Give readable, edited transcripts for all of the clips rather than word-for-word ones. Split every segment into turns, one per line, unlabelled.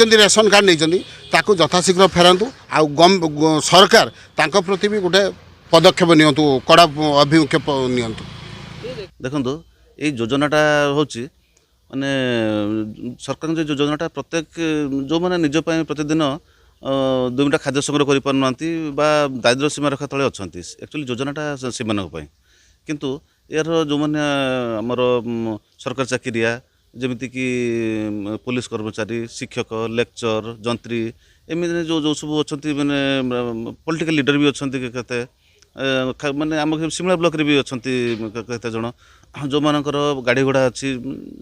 Ration card नहीं यथाशीघ्र फेरतु सरकार तांको प्रति भी गोटे पदक्षेप नियंतु कड़ा अभिमुख्य नियंतु।
देखो ये योजनाटा हूँ माने सरकार जो योजनाटा प्रत्येक जो मैंने निजपाई प्रतिदिन 2 मिनट खाद्य संग्रह कर दारिद्र्य सीमा रेखा तले अच्छा एक्चुअली योजनाटा से किंतु यार जो मैंने आमर सरकारी चाकरिया जमीती कि पुलिस कर्मचारी शिक्षक लेक्चर जंत्री एमती जो जो सब अच्छा मैंने पॉलिटिकल लीडर भी अच्छा केते माने आम सिमला ब्लॉक रे भी अच्छा केते जन जो मानकर गाड़ी घोड़ा अच्छी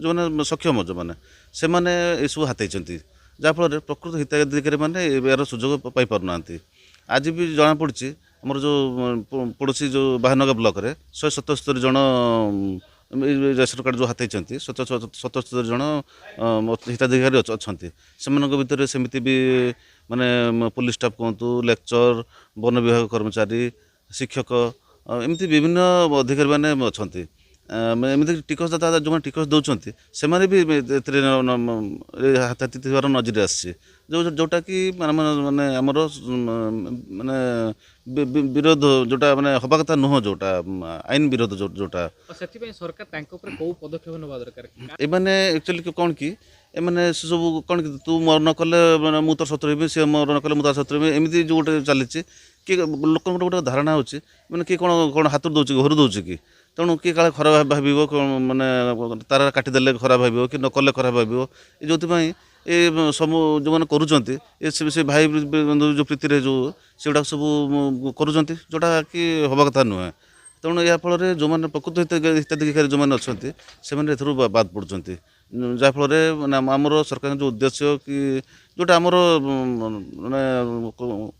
जो मैंने सक्षम जो मैंने से मैंने ये सब हाथी जहाँफल प्रकृत हिताधिकारी मैंने यार सुजोग पाई पारना आज भी जना पड़ी आमर जो पड़ोसी जो बाहनगा ब्लॉक रे 177 जन रेशन कार्ड जो हाथी 177 जन हिताधिकारी अच्छा से भितर सेमती भी माने पुलिस स्टाफ कहतु लेक्चर वन विभाग कर्मचारी शिक्षक एमती विभिन्न अधिकारी मैंने अच्छा एमती टिकसदाता जो टिकस दौरान से भी हाथी नजर आसी जोटा कि माने आमर माने विरोध जोटा माने हवा कथा नुह जोटा आईन विरोध जोटा
सरकार पदक्षेप ना दरकार
एमाने एक्चुअली कौन कि एमाने सब कौन कि तू मोर न कले मु तो शत्रु हेबी सी मोर न कले मु तो शत्रु हेबी एमती जो गोटे चली कि लोक गोटे धारणा होची माने कि कौन कौन हाथ दौर घर दौर कि तेणु किए काले खराब भाव माने तार काटिदेले खराब भाव कि नकले खराब भाव जो ये सब जो मैंने करुँच से भाई बंधु जो प्रीति जो सेगुड़ा सब करुँच जोटा कि हवा कथा नुहे तेणु या फल जो मैंने प्रकृत हिताधिकारी जो मैंने अच्छा से बाद पड़ुं जहाँफल आमर सरकार जो उद्देश्य कि जोटा आमर माने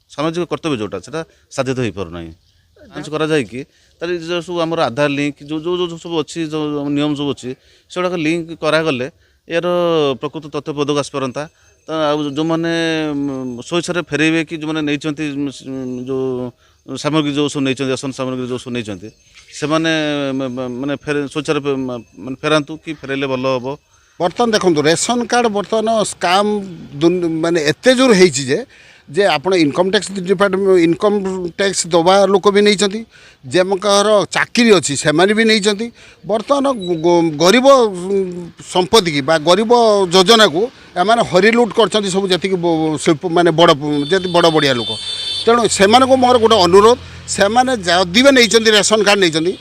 सामाजिक कर्तव्य जोटा से साधित हो पारना करा जाए कि तार जो सब आमर आधार लिंक जो जो जो सब अच्छी जो नियम सब अच्छी से लिंक करागले यार प्रकृत तथ्य पदक आसपारता तो जो मैंने स्वेच्छा फेरइबे कि जो मैंने जो सामग्री जो सब नहीं राशन सामग्री जो सब नहीं से मैंने स्वेच्छा फेरातु कि फेरइले भल हम।
बर्तमान देखो रेशन कार्ड बर्तमान स्काम माने एते जोर होइछि जे आपण income tax department income tax दबा लोक भी नहीं जेमकर चाकरी अच्छी से भी नहीं बर्तमान गरीब संपत्ति की गरीब योजना को एम हरिलुट कर सब जी शिल्प माने बड़ बड़ बढ़िया लोक तेणु से मोर गोटे अनुरोध से जदि भी नहीं रेशन कार्ड नहीं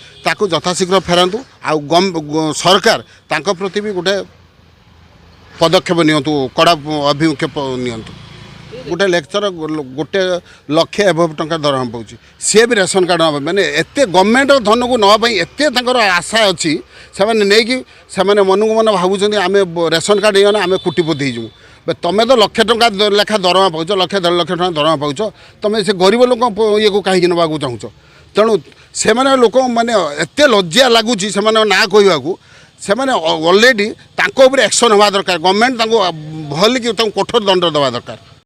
यथाशीघ्र फेरतु सरकार तांको प्रति भी गोटे पदक्षेप नियंतु कड़ा अभिमुख्य नियंतु। गोटे लेक्चर गोटे लक्ष एभव टंका दरमा पाँच सी भी रेशन कार्ड ना मैंने एत गवर्नमेंट धन को नापी एत आशा अच्छी से मन को मन भावुं आम रेशन कार्ड नहीं आम कोटिपति हो तुम तो लक्ष टंका लेखा दरमा पाच लक्ष 1.5 लाख टका दरमा पाच तुम से गरीब लोक ये को कहीं ना चाहूँ तेणु से लोक मैंने एत लज्जा लगुच से ना कहवाक से अलरेडी एक्शन हवा दरकार गवर्नमेंट भल कि कठोर दंड दवा दरकार।